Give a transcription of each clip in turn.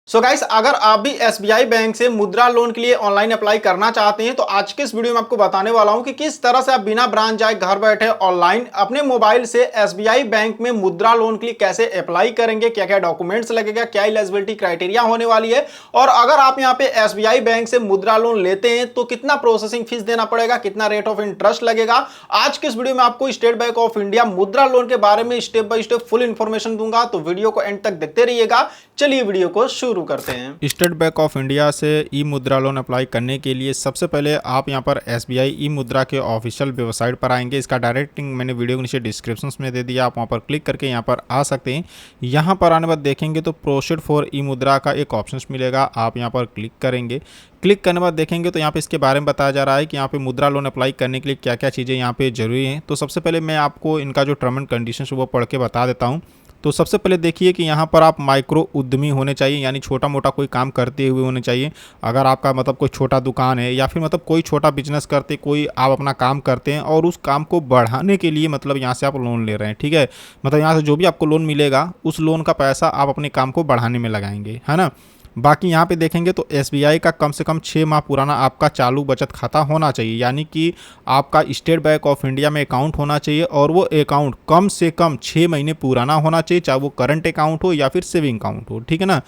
So guys, अगर आप भी एसबीआई बैंक से मुद्रा लोन के लिए ऑनलाइन अप्लाई करना चाहते हैं तो आज के इस वीडियो में आपको बताने वाला हूं कि किस तरह से आप बिना ब्रांच जाए घर बैठे ऑनलाइन अपने मोबाइल से एसबीआई बैंक में मुद्रा लोन के लिए कैसे अप्लाई करेंगे, क्या क्या डॉक्यूमेंट्स लगेगा, क्या एलिजिबिलिटी क्राइटेरिया होने वाली है और अगर आप यहां पे एसबीआई बैंक से मुद्रा लोन लेते हैं तो कितना प्रोसेसिंग फीस देना पड़ेगा, कितना रेट ऑफ इंटरेस्ट लगेगा। आज के इस वीडियो में आपको स्टेट बैंक ऑफ इंडिया मुद्रा लोन के बारे में step by step full information दूंगा, तो वीडियो को एंड तक देखते रहिएगा। चलिए वीडियो को शुरू करते हैं। स्टेट बैंक ऑफ इंडिया से ई मुद्रा लोन अप्लाई करने के लिए सबसे पहले आप यहां पर एसबीआई ई मुद्रा के ऑफिशियल वेबसाइट पर आएंगे। इसका डायरेक्ट लिंक मैंने वीडियो के नीचे डिस्क्रिप्शन में दे दिया, आप वहां पर क्लिक करके यहां पर आ सकते हैं। यहां पर आने बाद देखेंगे तो प्रोसीड फॉर ई मुद्रा का एक ऑप्शन मिलेगा, आप यहां पर क्लिक करेंगे। क्लिक करने बाद देखेंगे तो यहाँ पे इसके बारे में बताया जा रहा है कि यहाँ पे मुद्रा लोन अप्लाई करने के लिए क्या क्या चीज़ें यहाँ पे जरूरी हैं। तो सबसे पहले मैं आपको इनका जो टर्म एंड कंडीशंस वो पढ़ के बता देता हूँ। तो सबसे पहले देखिए कि यहाँ पर आप माइक्रो उद्यमी होने चाहिए, यानी छोटा मोटा कोई काम करते हुए होने चाहिए। अगर आपका मतलब कोई छोटा दुकान है या फिर मतलब कोई छोटा बिजनेस करते, कोई आप अपना काम करते हैं और उस काम को बढ़ाने के लिए मतलब यहाँ से आप लोन ले रहे हैं, ठीक है। मतलब यहाँ से जो भी आपको लोन मिलेगा उस लोन का पैसा आप अपने काम को बढ़ाने में लगाएंगे, है ना। बाकी यहाँ पे देखेंगे तो एसबीआई का कम से कम 6 माह पुराना आपका चालू बचत खाता होना चाहिए, यानी कि आपका स्टेट बैंक ऑफ इंडिया में अकाउंट होना चाहिए और वो अकाउंट कम से कम 6 महीने पुराना होना चाहिए, चाहे वो करंट अकाउंट हो या फिर सेविंग अकाउंट हो, ठीक है ना।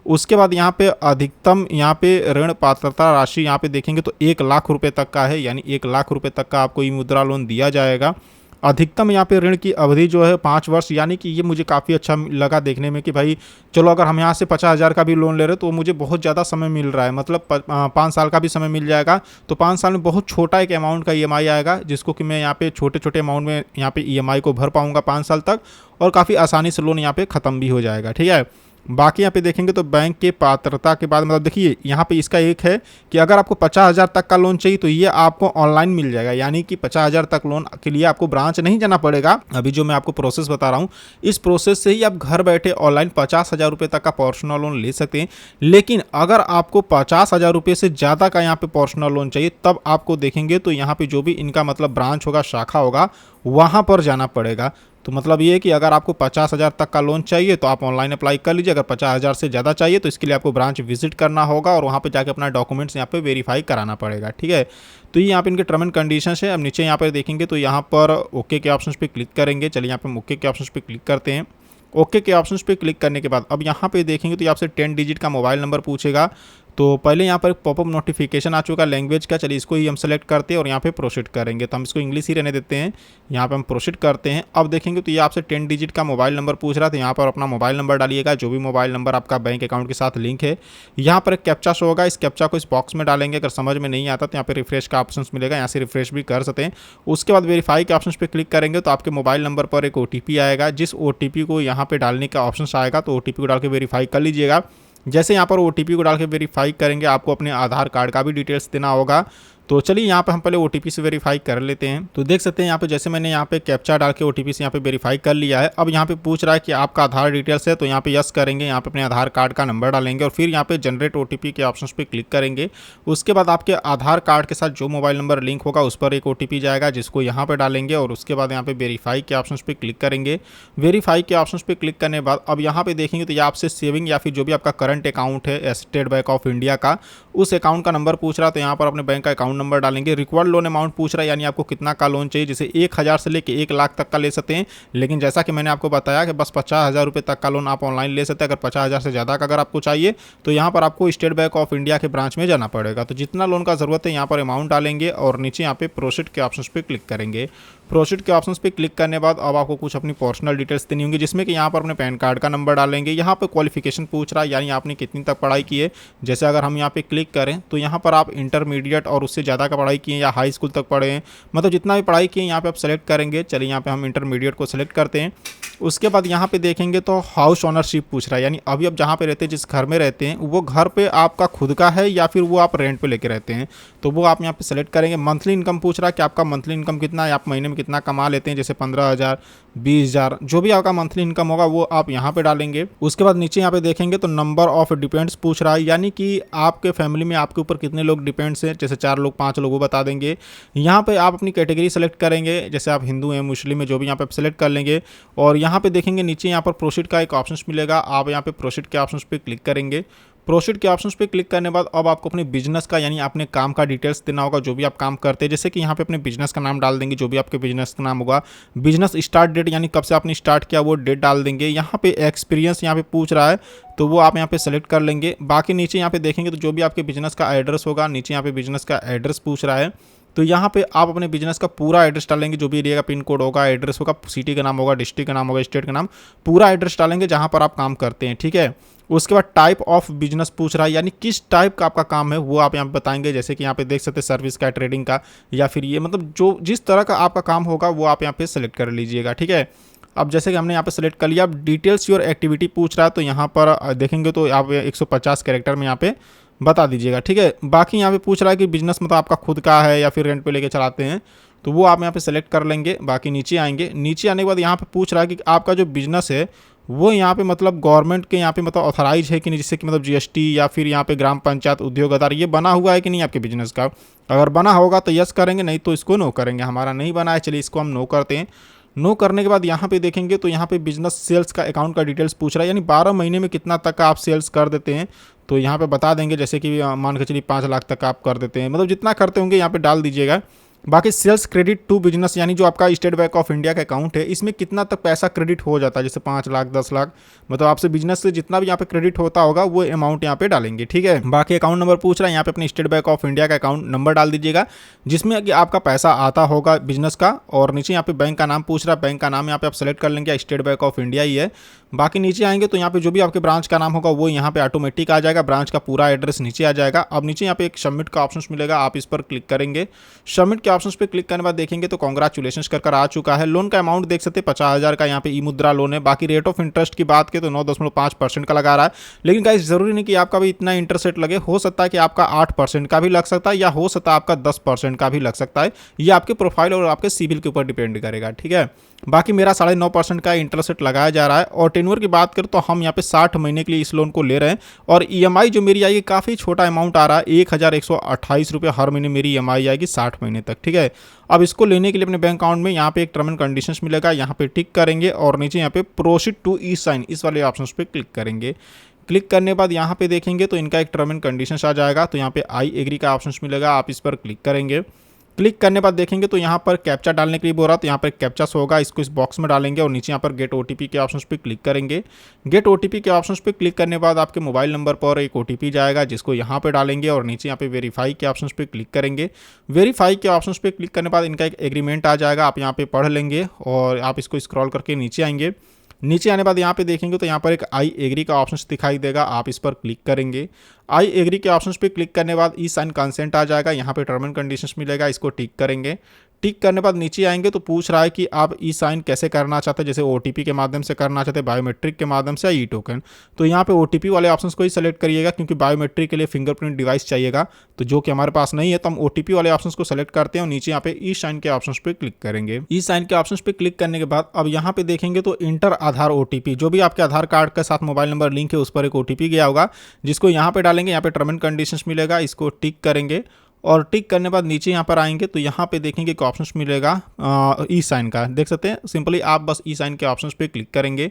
उसके बाद यहाँ पे अधिकतम यहाँ पे ऋण पात्रता राशि यहाँ पे देखेंगे तो 1 लाख रुपए तक का है, यानी 1 लाख रुपए तक का आपको ई मुद्रा लोन दिया जाएगा। अधिकतम यहाँ पे ऋण की अवधि जो है 5 वर्ष, यानी कि ये मुझे काफ़ी अच्छा लगा देखने में कि भाई चलो अगर हम यहाँ से 50,000 का भी लोन ले रहे हैं तो मुझे बहुत ज़्यादा समय मिल रहा है, मतलब 5 साल का भी समय मिल जाएगा। तो 5 साल में बहुत छोटा एक अमाउंट का ईएमआई आएगा, जिसको कि मैं यहाँ पे छोटे छोटे अमाउंट में यहाँ पे ईएमआई को भर पाऊँगा 5 साल तक, और काफ़ी आसानी से लोन यहाँ पे ख़त्म भी हो जाएगा, ठीक है। बाकी यहाँ पे देखेंगे तो बैंक के पात्रता के बाद मतलब देखिए यहाँ पे इसका एक है कि अगर आपको 50,000 तक का लोन चाहिए तो ये आपको ऑनलाइन मिल जाएगा, यानी कि 50,000 तक लोन के लिए आपको ब्रांच नहीं जाना पड़ेगा। अभी जो मैं आपको प्रोसेस बता रहा हूँ इस प्रोसेस से ही आप घर बैठे ऑनलाइन 50,000 रुपये तक का पर्सनल लोन ले सकते हैं। लेकिन अगर आपको 50,000 रुपये से ज़्यादा का यहाँ पे पर्सनल लोन चाहिए तब आपको देखेंगे तो यहाँ पे जो भी इनका मतलब ब्रांच होगा, शाखा होगा, वहाँ पर जाना पड़ेगा। तो मतलब ये है कि अगर आपको 50,000 तक का लोन चाहिए तो आप ऑनलाइन अप्लाई कर लीजिए, अगर 50,000 से ज़्यादा चाहिए तो इसके लिए आपको ब्रांच विजिट करना होगा और वहाँ पे जाके अपना डॉक्यूमेंट्स यहाँ पे वेरीफाई कराना पड़ेगा, ठीक है। तो ये यहाँ पे इनके टर्म एंड कंडीशंस है। अब नीचे यहाँ पर देखेंगे तो यहाँ पर ओके के ऑप्शन पे क्लिक करेंगे। चलिए यहाँ पे हम ओके के ऑप्शन पे क्लिक करते हैं। ओके के ऑप्शंस पे क्लिक करने के बाद अब यहाँ पे देखेंगे तो आपसे 10 डिजिट का मोबाइल नंबर पूछेगा। तो पहले यहाँ पर एक पॉपअप नोटिफिकेशन आ चुका लैंग्वेज का, चलिए इसको ही हम सेलेक्ट करते हैं और यहाँ पे प्रोसीड करेंगे। तो हम इसको इंग्लिश ही रहने देते हैं, यहाँ पे हम प्रोसीड करते हैं। अब देखेंगे तो ये आपसे 10 डिजिट का मोबाइल नंबर पूछ रहा था, यहाँ पर अपना मोबाइल नंबर डालिएगा, जो भी मोबाइल नंबर आपका बैंक अकाउंट के साथ लिंक है। यहाँ पर एक कैप्चा शो होगा, इस कैप्चा को इस बॉक्स में डालेंगे। अगर समझ में नहीं आता तो यहाँ पे रिफ्रेश का ऑप्शन मिलेगा, यहाँ से रिफ्रेश भी कर सकते हैं। उसके बाद वेरीफाई के ऑप्शन पे क्लिक करेंगे तो आपके मोबाइल नंबर पर एक ओटीपी आएगा, जिस ओटीपी को यहाँ पे डालने का ऑप्शन आएगा तो ओटीपी को डाल के वेरीफाई कर लीजिएगा। जैसे यहाँ पर ओटीपी को डाल के वेरीफाई करेंगे आपको अपने आधार कार्ड का भी डिटेल्स देना होगा। तो चलिए यहाँ पे हम पहले ओटीपी से वेरीफाई कर लेते हैं। तो देख सकते हैं यहाँ पे जैसे मैंने यहाँ पे कैप्चा डाल के ओटीपी से यहाँ पे वेरीफाई कर लिया है। अब यहाँ पे पूछ रहा है कि आपका आधार डिटेल्स है, तो यहाँ पे यस करेंगे, यहाँ पे अपने आधार कार्ड का नंबर डालेंगे और फिर यहाँ पे जनरेट ओटीपी के ऑप्शन पे क्लिक करेंगे। उसके बाद आपके आधार कार्ड के साथ जो मोबाइल नंबर लिंक होगा उस पर एक ओटीपी जाएगा, जिसको यहाँ पे डालेंगे और उसके बाद यहाँ पे वेरीफाई के ऑप्शन पे क्लिक करेंगे। वेरीफाई के ऑप्शन पे क्लिक करने के बाद अब यहाँ पे देखेंगे तो ये आपसे सेविंग या फिर जो भी आपका करंट अकाउंट है स्टेट बैंक ऑफ इंडिया का, उस अकाउंट का नंबर पूछ रहा है। तो यहाँ पर अपने बैंक का अकाउंट नंबर डालेंगे। रिक्वायर्ड लोन अमाउंट पूछ रहा है, यानी आपको कितना का लोन चाहिए, जैसे 1,000 से लेके 1 लाख तक का ले सकते हैं। लेकिन जैसा कि मैंने आपको बताया कि बस 50,000 रुपये तक का लोन आप ऑनलाइन ले सकते हैं। अगर 50,000 से ज़्यादा का अगर आपको चाहिए तो यहाँ पर आपको स्टेट बैंक ऑफ इंडिया के ब्रांच में जाना पड़ेगा। तो जितना लोन का ज़रूरत है यहाँ पर अमाउंट डालेंगे और नीचे यहाँ पे प्रोसीड के ऑप्शन पे क्लिक करेंगे। प्रोसीड के ऑप्शन पे क्लिक करने बाद अब आपको कुछ अपनी पर्सनल डिटेल्स देनी होंगी, जिसमें कि यहाँ पर अपने पैन कार्ड का नंबर डालेंगे। यहाँ पे क्वालिफिकेशन पूछ रहा है, यानी आपने कितनी तक पढ़ाई की है। जैसे अगर हम यहाँ पे क्लिक करें तो यहाँ पर आप इंटरमीडिएट और उससे ज़्यादा का पढ़ाई किए या हाई स्कूल तक पढ़े हैं, मतलब जितना भी पढ़ाई किए यहाँ पे आप सेलेक्ट करेंगे। चलिए यहाँ पे हम इंटरमीडिएट को सिलेक्ट करते हैं। उसके बाद यहाँ पे देखेंगे तो हाउस ओनरशिप पूछ रहा है, यानी अभी आप जहाँ पे रहते हैं, जिस घर में रहते हैं, वो घर पे आपका खुद का है या फिर वो आप रेंट पे लेके रहते हैं, तो वो आप यहाँ पे सेलेक्ट करेंगे। मंथली इनकम पूछ रहा है कि आपका मंथली इनकम कितना है, आप महीने में कितना कमा लेते हैं, जैसे 15,000, 20,000, जो भी आपका मंथली इनकम होगा वो आप यहाँ पे डालेंगे। उसके बाद नीचे यहाँ पे देखेंगे तो नंबर ऑफ डिपेंड्स पूछ रहा है, यानी कि आपके फैमिली में आपके ऊपर कितने लोग डिपेंड्स हैं, जैसे 4 लोग, 5 लोग, वो बता देंगे। यहाँ पे आप अपनी कैटेगरी सेलेक्ट करेंगे, जैसे आप हिंदू हैं, मुस्लिम है, जो भी यहाँ पे सेलेक्ट कर लेंगे। और यहाँ पे देखेंगे नीचे यहाँ पर प्रोसीड का एक ऑप्शन मिलेगा, आप यहाँ पे प्रोसीड के ऑप्शन पे क्लिक करेंगे। प्रोसीड के ऑप्शन पे क्लिक करने के बाद अब आपको अपने बिजनेस का यानी अपने काम का डिटेल्स देना होगा, जो भी आप काम करते हैं। जैसे कि यहाँ पे अपने बिजनेस का नाम डाल देंगे, जो भी आपके बिजनेस का नाम होगा। बिजनेस स्टार्ट डेट यानी कब से आपने स्टार्ट किया वो डेट डाल देंगे। यहाँ पे एक्सपीरियंस यहाँ पे पूछ रहा है तो वो आप यहाँ पे सेलेक्ट कर लेंगे। बाकी नीचे यहाँ पे देखेंगे तो जो भी आपके बिजनेस का एड्रेस होगा, नीचे यहाँ पे बिजनेस का एड्रेस पूछ रहा है तो यहाँ पे आप अपने बिजनेस का पूरा एड्रेस डालेंगे, जो भी एरिया का पिन कोड होगा, एड्रेस होगा, सिटी का नाम होगा, डिस्ट्रिक्ट का नाम होगा, स्टेट का नाम, पूरा एड्रेस डालेंगे जहाँ पर आप काम करते हैं। ठीक है। उसके बाद टाइप ऑफ बिजनेस पूछ रहा है, यानी किस टाइप का आपका काम है वो आप यहाँ पे बताएंगे। जैसे कि यहाँ पे देख सकते हैं सर्विस का, ट्रेडिंग का, या फिर ये मतलब जो जिस तरह का आपका काम होगा वो आप यहाँ पे सेलेक्ट कर लीजिएगा। ठीक है। अब जैसे कि हमने यहाँ पे सेलेक्ट कर लिया, अब डिटेल्स योर एक्टिविटी पूछ रहा है तो यहाँ पर देखेंगे तो आप 150 कैरेक्टर में यहाँ पे बता दीजिएगा। ठीक है। बाकी यहाँ पे पूछ रहा है कि बिजनेस मतलब आपका खुद का है या फिर रेंट पे लेके चलाते हैं, तो वो आप यहाँ पे सेलेक्ट कर लेंगे। बाकी नीचे आएंगे, नीचे आने के बाद यहाँ पे पूछ रहा है कि आपका जो बिजनेस है वो यहाँ पे मतलब गवर्नमेंट के यहाँ पे मतलब ऑथराइज है कि नहीं, जिससे कि मतलब जीएसटी या फिर यहाँ पे ग्राम पंचायत उद्योग आधार ये बना हुआ है कि नहीं आपके बिजनेस का। अगर बना होगा तो यस करेंगे, नहीं तो इसको नो करेंगे। हमारा नहीं बना है, चलिए इसको हम नो करते हैं। नो करने के बाद यहाँ पे देखेंगे तो यहाँ पे बिजनेस सेल्स का अकाउंट का डिटेल्स पूछ रहा है, यानी 12 महीने में कितना तक का आप सेल्स कर देते हैं तो यहाँ पे बता देंगे। जैसे कि मान के चलिए 5 लाख तक आप कर देते हैं, मतलब जितना करते होंगे यहाँ पे डाल दीजिएगा। बाकी सेल्स क्रेडिट टू बिजनेस यानी जो आपका स्टेट बैंक ऑफ इंडिया का अकाउंट है इसमें कितना तक पैसा क्रेडिट हो जाता है, जैसे 5 लाख 10 लाख, मतलब आपसे बिजनेस से जितना भी यहाँ पे क्रेडिट होता होगा वो अमाउंट यहाँ पे डालेंगे। ठीक है। बाकी अकाउंट नंबर पूछ रहा है, यहाँ पे अपने स्टेट बैंक ऑफ इंडिया का अकाउंट नंबर डाल दीजिएगा जिसमें कि आपका पैसा आता होगा बिजनेस का। और नीचे यहाँ पे बैंक का नाम पूछ रहा है, बैंक का नाम यहाँ पे आप सेलेक्ट कर लेंगे, स्टेट बैंक ऑफ इंडिया ही है। बाकी नीचे आएंगे तो यहाँ पे जो भी आपके ब्रांच का नाम होगा वो यहाँ पे ऑटोमेटिक आ जाएगा, ब्रांच का पूरा एड्रेस नीचे आ जाएगा। अब नीचे यहाँ पे एक सबमिट का ऑप्शन मिलेगा, आप इस पर क्लिक करेंगे। सबमिट के ऑप्शन पे क्लिक करने के बाद देखेंगे तो कांग्रेचुलेशंस कर आ चुका है। लोन का अमाउंट देख सकते हैं 50,000 का यहाँ पे ई मुद्रा लोन है। बाकी रेट ऑफ इंटरेस्ट की बात करें तो 9.5% का लगा रहा है, लेकिन गाइस जरूरी नहीं कि आपका भी इतना इंटरेस्ट रेट लगे, हो सकता है कि आपका 8% का भी लग सकता है या हो सकता है आपका 10% का भी लग सकता है। ये आपके प्रोफाइल और आपके सिविल के ऊपर डिपेंड करेगा। ठीक है। बाकी मेरा 9.5% का इंटरेस्ट रेट लगाया जा रहा है। और टेन्योर की बात करें तो हम यहाँ पे 60 महीने के लिए इस लोन को ले रहे हैं और ईएमआई जो मेरी आएगी काफ़ी छोटा अमाउंट आ रहा है, 1128 रुपये हर महीने मेरी ईएमआई आएगी 60 महीने तक। ठीक है। अब इसको लेने के लिए अपने बैंक अकाउंट में यहाँ पे एक टर्म एंड कंडीशंस मिलेगा, यहाँ पे टिक करेंगे और नीचे यहाँ पे प्रोसीड टू ई साइन इस वाले ऑप्शन पे क्लिक करेंगे। क्लिक करने के बाद यहाँ पे देखेंगे तो इनका एक टर्म एंड कंडीशंस आ जाएगा, तो यहाँ पे आई एग्री का ऑप्शन मिलेगा, आप इस पर क्लिक करेंगे। क्लिक करने बाद देखेंगे तो यहाँ पर कैप्चा डालने के लिए बोल रहा है, तो यहाँ पर कैप्चा होगा, इसको इस बॉक्स में डालेंगे और नीचे यहाँ पर गेट ओटीपी के ऑप्शंस पे क्लिक करेंगे। गेट ओटीपी के ऑप्शंस पे क्लिक करने के बाद आपके मोबाइल नंबर पर एक ओटीपी जाएगा जिसको यहाँ पे डालेंगे और नीचे यहाँ पे वेरीफाई के ऑप्शंस पे क्लिक करेंगे। वेरीफाई के ऑप्शंस पे क्लिक करने के बाद इनका एक एग्रीमेंट आ जाएगा, आप यहाँ पे पढ़ लेंगे और आप इसको स्क्रॉल करके नीचे आएंगे। नीचे आने बाद यहाँ पे देखेंगे तो यहाँ पर एक आई एग्री का ऑप्शन दिखाई देगा, आप इस पर क्लिक करेंगे। आई एग्री के ऑप्शंस पे क्लिक करने के बाद ई साइन कंसेंट आ जाएगा, यहाँ पे टर्म एंड कंडीशंस मिलेगा, इसको टिक करेंगे। टिक करने बाद नीचे आएंगे तो पूछ रहा है कि आप ई साइन कैसे करना चाहते हैं, जैसे ओटीपी के माध्यम से करना चाहते हैं, बायोमेट्रिक के माध्यम से या ई टोकन। तो यहाँ पे ओटीपी वाले ऑप्शंस को ही सेलेक्ट करिएगा क्योंकि बायोमेट्रिक के लिए फिंगरप्रिंट डिवाइस चाहिएगा, तो जो कि हमारे पास नहीं है तो हम ओटीपी वाले ऑप्शंस को सेलेक्ट करते हैं और नीचे यहाँ पे ई साइन के ऑप्शंस पे क्लिक करेंगे। ई साइन के ऑप्शंस पे क्लिक करने के बाद अब यहाँ पे देखेंगे तो इंटर आधार ओटीपी, जो भी आपके आधार कार्ड के साथ मोबाइल नंबर लिंक है उस पर एक ओटीपी गया होगा जिसको यहाँ पे डालेंगे। यहाँ पे टर्म एंड कंडीशंस मिलेगा, इसको टिक करेंगे और टिक करने के बाद नीचे यहाँ पर आएंगे तो यहाँ पे देखेंगे एक ऑप्शन मिलेगा ई साइन का, देख सकते हैं। सिंपली आप बस ई साइन के ऑप्शंस पे क्लिक करेंगे।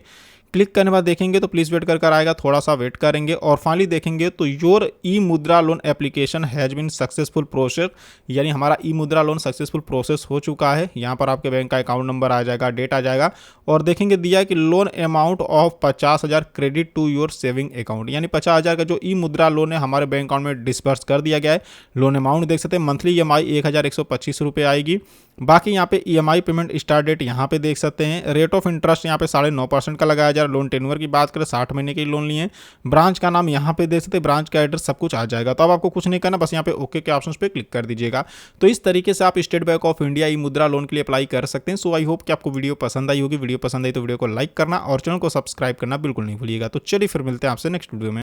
क्लिक करने के बाद देखेंगे तो प्लीज़ वेट कर आएगा, थोड़ा सा वेट करेंगे और फाइनली देखेंगे तो your e Mudra loan application has been successful process, यानी हमारा ई मुद्रा लोन सक्सेसफुल प्रोसेस हो चुका है। यहाँ पर आपके बैंक का अकाउंट नंबर आ जाएगा, डेट आ जाएगा और देखेंगे दिया है कि loan amount of 50,000 credit to your saving account, यानी 50,000 का जो ई मुद्रा लोन है हमारे बैंक अकाउंट में डिस्बर्स कर दिया गया है। लोन अमाउंट देख सकते हैं, मंथली EMI 1,125 रुपये आएगी। बाकी यहाँ पे EMI पेमेंट स्टार्ट डेट यहाँ पे देख सकते हैं। रेट ऑफ इंटरेस्ट यहाँ पे 9.5% का लगाया जा रहा है। लोन टेन्योर की बात करें 60 महीने के लोन लिए। ब्रांच का नाम यहाँ पे देख सकते हैं, ब्रांच का एड्रेस सब कुछ आ जाएगा। तो अब आपको कुछ नहीं करना, बस यहाँ पे ओके के ऑप्शन पे क्लिक कर दीजिएगा। तो इस तरीके से आप state bank of India E Mudra loan के लिए अप्लाई कर सकते हैं। सो आई होप कि आपको वीडियो पसंद आई होगी। वीडियो पसंद आई तो वीडियो को लाइक करना और चैनल को सब्सक्राइब करना बिल्कुल नहीं भूलिएगा। तो चलिए फिर मिलते हैं आपसे नेक्स्ट वीडियो में।